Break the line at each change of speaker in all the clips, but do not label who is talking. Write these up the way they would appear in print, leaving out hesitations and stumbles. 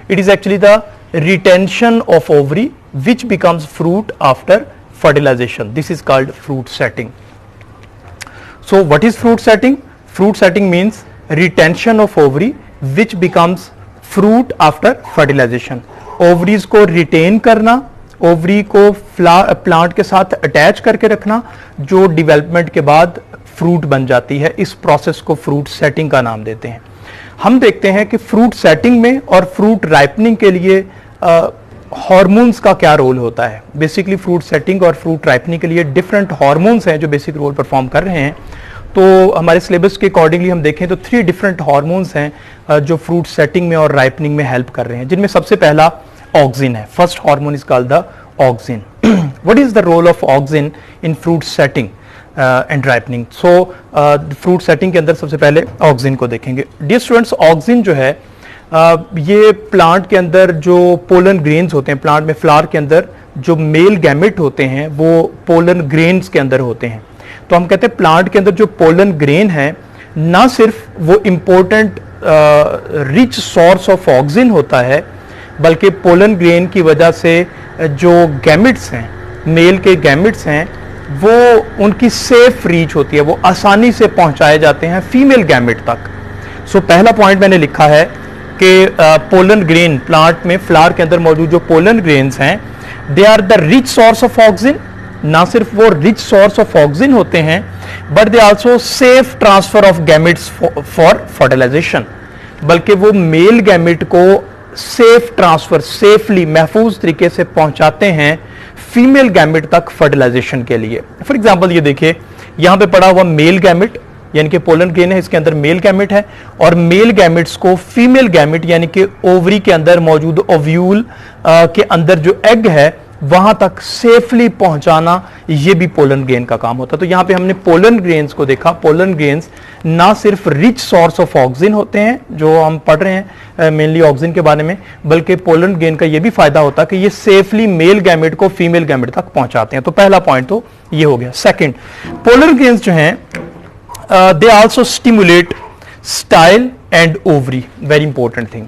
It is actually the retention of ovary which becomes fruit after fertilization. This is called fruit setting. So what is fruit setting? Fruit setting means retention of ovary which becomes fruit after fertilization. Ovaries को retain करना, ovary को plant के साथ attach करके रखना, जो development के बाद फ्रूट बन जाती है, इस प्रोसेस को फ्रूट सेटिंग का नाम देते हैं. हम देखते हैं कि फ्रूट सेटिंग में और फ्रूट राइपनिंग के लिए हार्मोन्स का क्या रोल होता है. बेसिकली फ्रूट सेटिंग और फ्रूट राइपनिंग के लिए डिफरेंट हार्मोन्स हैं जो बेसिक रोल परफॉर्म कर रहे हैं. तो हमारे सिलेबस के अकॉर्डिंगली हम देखें तो 3 डिफरेंट हार्मोन्स हैं जो फ्रूट सेटिंग में और राइपनिंग में हेल्प कर रहे हैं, जिनमें सबसे पहला ऑक्सिन है. First hormone is called the auxin. What is the role of auxin in fruit setting and ripening? So fruit setting के अंदर सबसे पहले ऑक्सिन को देखेंगे. डियर स्टूडेंट्स, ऑक्सिन जो है ये प्लांट के अंदर जो पोलन ग्रेन्स होते हैं, प्लांट में फ्लावर के अंदर जो मेल गैमेट होते हैं वो पोलन ग्रेन्स के अंदर होते हैं. तो हम कहते हैं प्लांट के अंदर जो पोलन ग्रेन है, ना सिर्फ वो important rich source of auxin होता है, बल्कि पोलन ग्रेन की वजह से जो गैमेट्स हैं, मेल के गैमेट्स हैं, वो उनकी सेफ रीच होती है, वो आसानी से पहुंचाए जाते हैं फीमेल गैमेट तक. सो पहला पॉइंट मैंने लिखा है कि पोलन ग्रेन, प्लांट में फ्लावर के अंदर मौजूद जो पोलन ग्रेन्स हैं, they are the rich source of auxin. ना सिर्फ वो रिच सोर्स ऑफ ऑक्सिन होते हैं, but they also safe transfer of gametes for fertilisation. बल्कि वो मेल गैमेट को सेफ ट्रांसफर, सेफली, महफूज तरीके से पहुंचाते हैं फीमेल गैमेट तक फर्टिलाइजेशन के लिए. फॉर एग्जाम्पल ये देखिए, यहां पे पड़ा हुआ मेल गैमेट यानी कि पोलन ग्रेन है, इसके अंदर मेल गैमेट है, और मेल गैमेट्स को फीमेल गैमेट यानी कि ओवरी के अंदर मौजूद ओव्यूल के अंदर जो एग है वहां तक सेफली पहुंचाना, ये भी पोलन ग्रेन का काम होता है. तो यहां पे हमने पोलन ग्रेन्स को देखा. पोलन ग्रेन्स ना सिर्फ रिच सोर्स ऑफ ऑक्सिन होते हैं, जो हम पढ़ रहे हैं मेनली ऑक्सिन के बारे में, बल्कि पोलन ग्रेन का ये भी फायदा होता है कि ये सेफली मेल गैमेट को फीमेल गैमेट तक पहुंचाते हैं. तो पहला पॉइंट तो ये हो गया. सेकेंड, पोलन ग्रेन्स जो हैं they also stimulate style and ovary. Very important thing.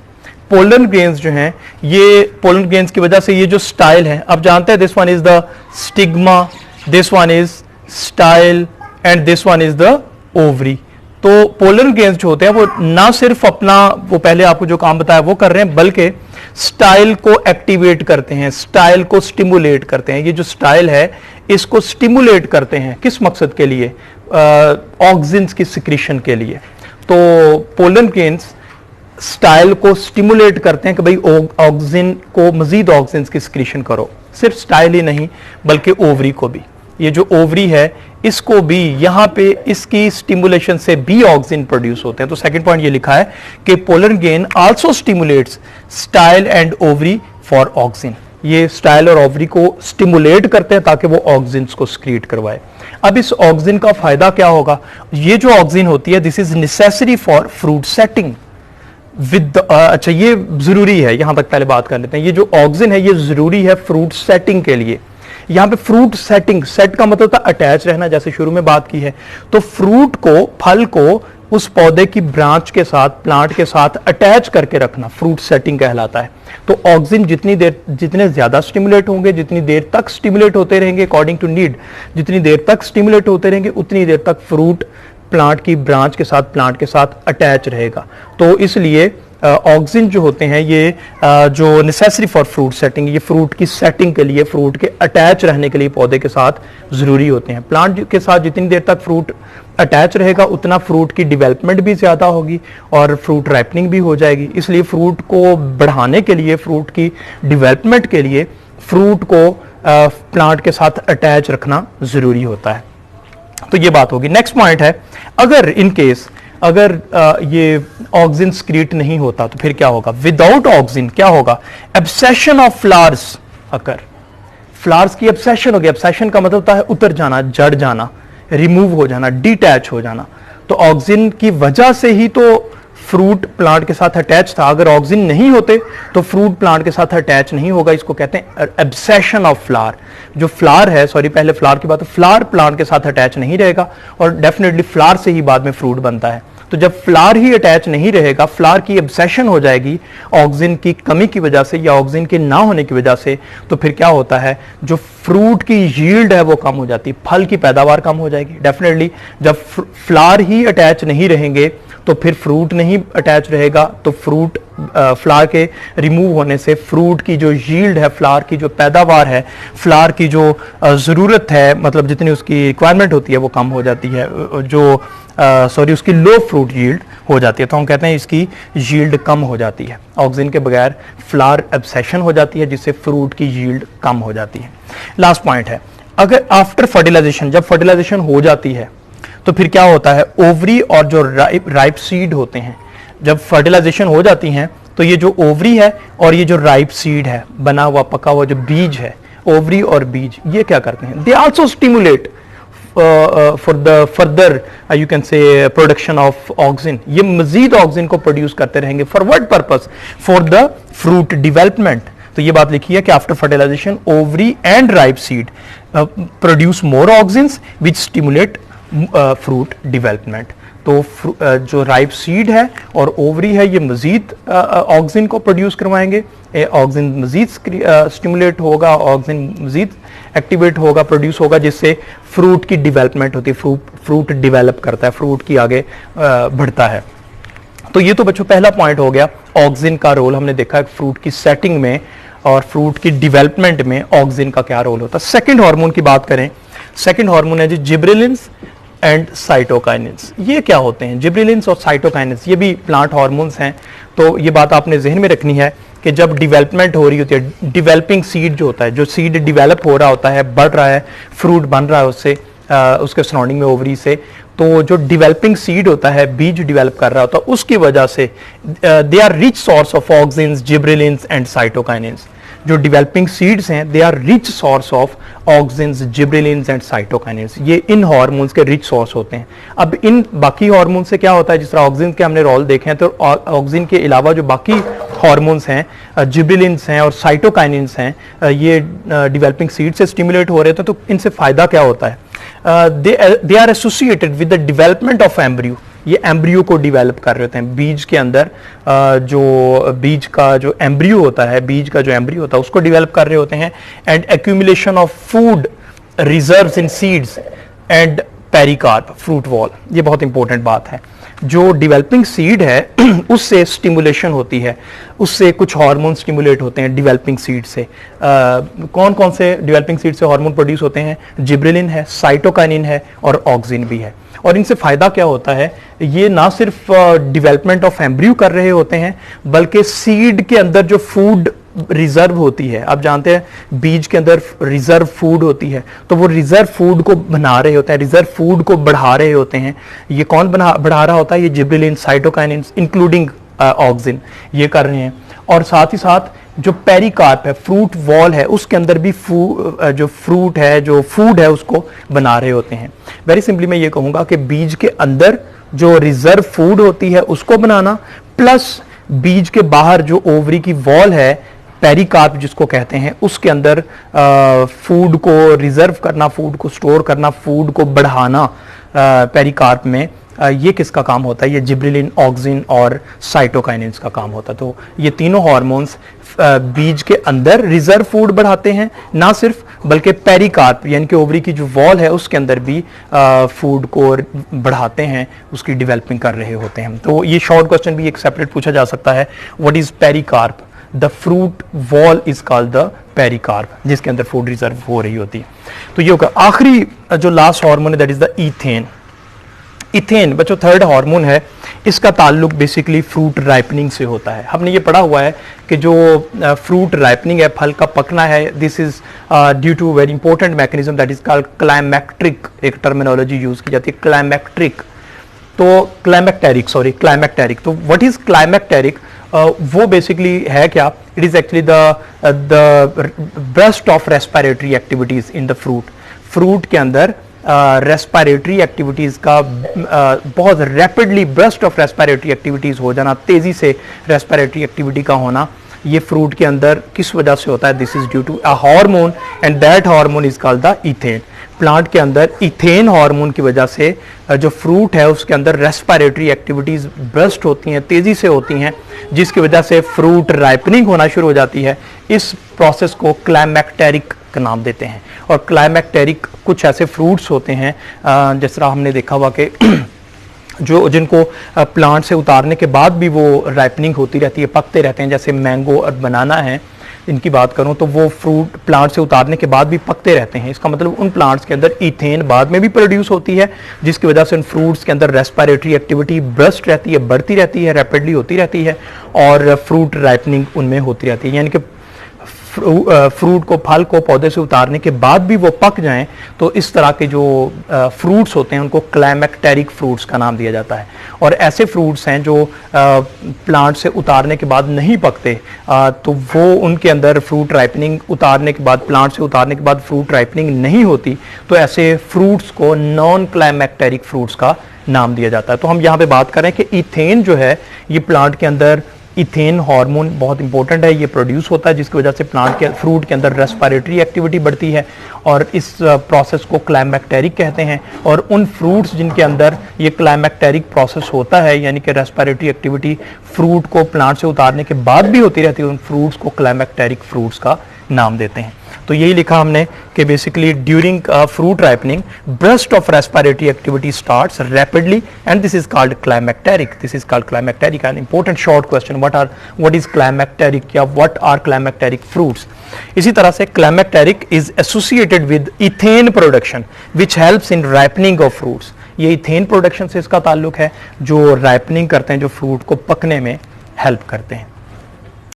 Pollen grains जो हैं, ये पोलन ग्रेन्स की वजह से ये जो स्टाइल है, आप जानते हैं this one is the stigma, this one is style and this one is the ovary. तो पोलन ग्रेन्स जो होते हैं वो ना सिर्फ अपना, वो पहले आपको जो काम बताया वो कर रहे हैं, बल्कि स्टाइल को एक्टिवेट करते हैं, स्टाइल को स्टिमुलेट करते हैं. ये जो स्टाइल है इसको स्टिमुलेट करते हैं. किस मकसद के लिए? ऑक्सिन्स की सिक्रीशन के लिए. तो पोलन ग्रेन्स स्टाइल को स्टिमुलेट करते हैं कि भाई ऑक्सिन को, मजीद ऑक्सिन्स की सिक्रीशन करो. सिर्फ स्टाइल ही नहीं बल्कि ओवरी को भी. ये जो ओवरी है इसको भी, यहां पे इसकी स्टिमुलेशन से भी ऑक्सिन प्रोड्यूस होते हैं. तो सेकंड पॉइंट ये लिखा है कि pollen grain also stimulates style and ovary for auxin. ये स्टाइल और ओवरी को स्टिमुलेट करते हैं ताकि वो ऑक्सिन्स को सिक्रीट करवाए. अब इस ऑक्सिन का फायदा क्या होगा? ये जो ऑक्सिन होती है, this is necessary for fruit setting with. अच्छा, ये जरूरी है, यहां तक पहले बात कर लेते हैं. ये जो ऑक्सिन है ये जरूरी है फ्रूट सेटिंग के लिए. यहां पे फ्रूट सेटिंग, सेट का मतलब था अटैच रहना, जैसे शुरू में बात की है. तो फ्रूट को, फल को उस पौधे की ब्रांच के साथ, प्लांट के साथ अटैच करके रखना फ्रूट सेटिंग कहलाता है. तो ऑक्सिन जितने ज्यादा स्टिमुलेट होंगे, जितनी देर तक स्टिमुलेट होते रहेंगे अकॉर्डिंग टू नीड, जितनी देर तक स्टिमुलेट होते रहेंगे उतनी देर तक फ्रूट प्लांट की ब्रांच के साथ, प्लांट के साथ अटैच रहेगा. तो इसलिए ऑक्सिन जो होते हैं ये जो नेसेसरी फॉर फ्रूट सेटिंग, ये फ्रूट की सेटिंग के लिए, फ्रूट के अटैच रहने के लिए पौधे के साथ जरूरी होते हैं. प्लांट के साथ जितनी देर तक फ्रूट अटैच रहेगा उतना फ्रूट की डेवलपमेंट भी ज्यादा होगी और फ्रूट राइपनिंग भी हो जाएगी. इसलिए फ्रूट को बढ़ाने के लिए, फ्रूट की डेवलपमेंट के लिए फ्रूट को प्लांट के साथ अटैच रखना जरूरी होता है. तो ये बात होगी. नेक्स्ट पॉइंट है, अगर इन केस अगर ये ऑक्सिन सिक्रीट नहीं होता तो फिर क्या होगा? विदाउट ऑक्सिन क्या होगा? Abscission of flowers occur. Flowers की एब्सेशन होगी. एब्सेशन का मतलब होता है उतर जाना, जड़ जाना, रिमूव हो जाना, डिटैच हो जाना. तो ऑक्सिन की वजह से ही तो फ्रूट प्लांट के साथ अटैच था. अगर ऑक्सिन नहीं होते तो फ्रूट प्लांट के साथ अटैच नहीं होगा. इसको कहते हैं एब्सेशन ऑफ फ्लावर. जो फ्लावर है, सॉरी पहले फ्लावर की बात, फ्लावर प्लांट के साथ अटैच नहीं रहेगा और डेफिनेटली फ्लावर से ही बाद में फ्रूट बनता है. तो जब फ्लावर ही अटैच नहीं रहेगा, फ्लावर की एब्सेशन हो जाएगी ऑक्सिन की कमी की वजह से या ऑक्सिन के ना होने की वजह से, तो फिर क्या होता है, जो फ्रूट की यील्ड है वो कम हो जाती है, फल की पैदावार कम हो जाएगी। डेफिनेटली जब फ्लावर ही अटैच नहीं रहेंगे तो फिर फ्रूट नहीं अटैच रहेगा, तो फ्रूट फ्लावर के रिमूव होने से फ्रूट की जो यील्ड है, फ्लावर की जो पैदावार है, फ्लावर की जो ज़रूरत है, मतलब जितनी उसकी रिक्वायरमेंट होती है वो कम हो जाती है, जो उसकी लो फ्रूट यील्ड हो जाती है। तो हम कहते हैं इसकी यील्ड कम हो जाती है। ऑक्सिन के बगैर फ्लावर एब्सेशन हो जाती है जिससे फ्रूट की यील्ड कम हो जाती है। लास्ट पॉइंट है, अगर आफ्टर फर्टिलाइजेशन, जब फर्टिलाइजेशन हो जाती है तो फिर क्या होता है, ओवरी और जो राइप सीड होते हैं, जब फर्टिलाइजेशन हो जाती हैं तो ये जो ओवरी है और ये जो राइप सीड है, बना हुआ पका हुआ जो बीज है, ओवरी और बीज, ये क्या करते हैं, they also stimulate for the further you can say production of auxin. ये मजीद ऑक्सिन को प्रोड्यूस करते रहेंगे। For what purpose, for the fruit development. तो ये बात लिखी है कि after fertilisation ovary and ripe seed produce more auxins which stimulate fruit development. तो जो राइप सीड है और ओवरी है ये मजीद ऑक्सिन को प्रोड्यूस करवाएंगे, ऑक्सिन मजीद स्टिमुलेट होगा, ऑक्सिन मजीद एक्टिवेट होगा, प्रोड्यूस होगा, जिससे फ्रूट की डिवेलपमेंट होती है, फ्रूट डिवेलप करता है, फ्रूट की आगे बढ़ता है। तो ये तो बच्चों पहला पॉइंट हो गया, ऑक्सिन का रोल हमने देखा है फ्रूट की सेटिंग में और फ्रूट की डिवेलपमेंट में ऑक्सिन का क्या रोल होता है। सेकेंड हार्मोन की बात करें, सेकेंड हार्मोन है जी जिब्रेलिन्स एंड साइटोकाइनिन्स। ये क्या होते हैं, जिब्रेलिन्स और साइटोकाइनिन्स, ये भी प्लांट हार्मोन्स हैं। तो ये बात आपने जहन में रखनी है कि जब डिवेलपमेंट हो रही होती है, डिवेलपिंग सीड जो होता है, जो सीड डिवेलप हो रहा होता है, बढ़ रहा है, फ्रूट बन रहा है उससे, उसके सराउंडिंग में ओवरी से, तो जो डिवेलपिंग सीड होता है, बीज डिवेलप कर रहा होता है, उसकी वजह से they are rich source of auxins, gibberellins and cytokinins. जो डिवेलपिंग सीड्स हैं they are rich source of auxins, gibberellins and cytokinins. ये इन हार्मोन्स के रिच सोर्स होते हैं। अब इन बाकी हार्मोन से क्या होता है, जिस तरह ऑक्सिन के हमने रोल देखे हैं, तो ऑक्सिन के अलावा जो बाकी हार्मोन्स हैं, जिब्रेलिन्स हैं और साइटोकाइनिन्स हैं, ये डिवेलपिंग सीड से स्टिमुलेट हो रहे थे। तो इनसे फायदा क्या होता है, they are associated with the development of embryo. ये एम्ब्रियो को डिवेलप कर रहे होते हैं, बीज के अंदर जो बीज का जो एम्ब्रियो होता है, बीज का जो एम्ब्रियो होता है उसको डिवेलप कर रहे होते हैं। And accumulation of food reserves in seeds and pericarp, fruit wall, ये बहुत इंपॉर्टेंट बात है। जो डिवेलपिंग सीड है उससे स्टिमुलेशन होती है, उससे कुछ हार्मोन स्टिमुलेट होते हैं डिवेलपिंग सीड से। कौन कौन से डिवेलपिंग सीड से हार्मोन प्रोड्यूस होते हैं, जिब्रेलिन है, साइटोकाइनिन है और ऑक्सिन भी है। और इनसे फायदा क्या होता है, ये ना सिर्फ डिवेलपमेंट ऑफ एम्ब्रियो कर रहे होते हैं, बल्कि सीड के अंदर जो फूड रिजर्व होती है, आप जानते हैं बीज के अंदर रिजर्व फूड होती है, तो वो रिजर्व फूड को बना रहे होते हैं, रिजर्व फूड को बढ़ा रहे होते हैं। ये कौन बढ़ा रहा होता है, ये जिब्रेलिन, साइटोकाइनिन इंक्लूडिंग ऑक्सिन, ये कर रहे हैं। और साथ ही साथ जो पेरिकार्प है, फ्रूट वॉल है, उसके अंदर भी जो फ्रूट है, जो फूड है, उसको बना रहे होते हैं। वेरी सिंपली मैं ये कहूंगा कि बीज के अंदर जो रिजर्व फूड होती है उसको बनाना, प्लस बीज के बाहर जो ओवरी की वॉल है, पेरिकार्प जिसको कहते हैं, उसके अंदर फूड को रिजर्व करना, फूड को स्टोर करना, फूड को बढ़ाना पेरिकार्प में, ये किसका काम होता है, ये जिब्रेलिन, ऑक्सिन और साइटोकाइनिन्स का काम होता है। तो ये तीनों हार्मोन्स बीज के अंदर रिजर्व फूड बढ़ाते हैं, ना सिर्फ बल्कि पेरिकार्प यानी कि ओवरी की जो वॉल है उसके अंदर भी फूड को बढ़ाते हैं, उसकी डेवलपिंग कर रहे होते हैं। तो ये शॉर्ट क्वेश्चन भी एक सेपरेट पूछा जा सकता है, what is pericarp, the fruit wall is called the pericarp, जिसके अंदर फूड रिजर्व हो रही होती है। तो ये होगा। आखिरी जो लास्ट हार्मोन है that is the ethane. Ethane बच्चों थर्ड हार्मोन है, इसका ताल्लुक बेसिकली फ्रूट राइपनिंग से होता है। हमने ये पढ़ा हुआ है कि जो फ्रूट राइपनिंग है, फल का पकना है, this is due to very important mechanism that is called climacteric, एक टर्मिनोलॉजी यूज की जाती है क्लाइमैक्ट्रिक, तो क्लाइमैक्टेरिक। तो व्हाट इज क्लाइमैक्टेरिक, वो बेसिकली है क्या, it is actually the burst of respiratory activities in the fruit के अंदर रेस्पिरेटरी एक्टिविटीज़ का बहुत rapidly burst of respiratory activities हो जाना, तेज़ी से रेस्पिरेटरी एक्टिविटी का होना, ये फ्रूट के अंदर किस वजह से होता है? This is due to a hormone and that hormone is called the ethene. Plant के अंदर इथेन हार्मोन की वजह से जो फ्रूट है उसके अंदर रेस्पिरेटरी एक्टिविटीज बर्स्ट होती हैं, तेजी से होती हैं, जिसकी वजह से फ्रूट राइपनिंग होना शुरू हो जाती है। इस प्रोसेस को क्लाइमैक्टेरिक का नाम देते हैं। और क्लाइमैक्टेरिक कुछ ऐसे फ्रूट्स होते हैं जिस तरह हमने देखा हुआ कि जिनको प्लांट से उतारने के बाद भी वो राइपनिंग होती रहती है, पकते रहते हैं, जैसे मैंगो और बनाना है, इनकी बात करूं तो वो फ्रूट प्लांट से उतारने के बाद भी पकते रहते हैं। इसका मतलब उन प्लांट्स के अंदर इथेन बाद में भी प्रोड्यूस होती है, जिसकी वजह से उन फ्रूट्स के अंदर रेस्पिरेटरी एक्टिविटी बर्स्ट रहती है, बढ़ती रहती है, रैपिडली होती रहती है और फ्रूट राइपनिंग उनमें होती रहती है। यानी कि फ्रूट को, फल को पौधे से उतारने के बाद भी वो पक जाएं तो इस तरह के जो फ्रूट्स होते हैं उनको क्लाइमैक्टेरिक फ्रूट्स का नाम दिया जाता है। और ऐसे फ्रूट्स हैं जो प्लांट से उतारने के बाद नहीं पकते, तो वो उनके अंदर फ्रूट राइपनिंग उतारने के बाद, प्लांट से उतारने के बाद फ्रूट राइपनिंग नहीं होती, तो ऐसे फ्रूट्स को नॉन क्लाइमैक्टेरिक फ्रूट्स का नाम दिया जाता है। तो हम यहाँ पे बात करें कि इथेन जो है ये प्लांट के अंदर, इथेन हार्मोन बहुत इंपॉर्टेंट है, ये प्रोड्यूस होता है जिसकी वजह से प्लांट के फ्रूट के अंदर रेस्पिरेटरी एक्टिविटी बढ़ती है और इस प्रोसेस को क्लाइमैक्टेरिक कहते हैं। और उन फ्रूट्स जिनके अंदर ये क्लाइमैक्टेरिक प्रोसेस होता है, यानी कि रेस्पिरेटरी एक्टिविटी फ्रूट को प्लांट से उतारने के बाद भी होती रहती है, उन फ्रूट्स को क्लाइमैक्टेरिक फ्रूट्स का नाम देते हैं। तो यही लिखा हमने कि basically during fruit ripening burst of respiratory activity starts rapidly and this is called climacteric. This is called climacteric. An important short question, what is climacteric या what are climacteric fruits? इसी तरह से climacteric is associated with ethane production which helps in ripening of fruits. ये ethane production से इसका ताल्लुक है जो ripening करते हैं, जो फ्रूट को पकने में हेल्प करते हैं।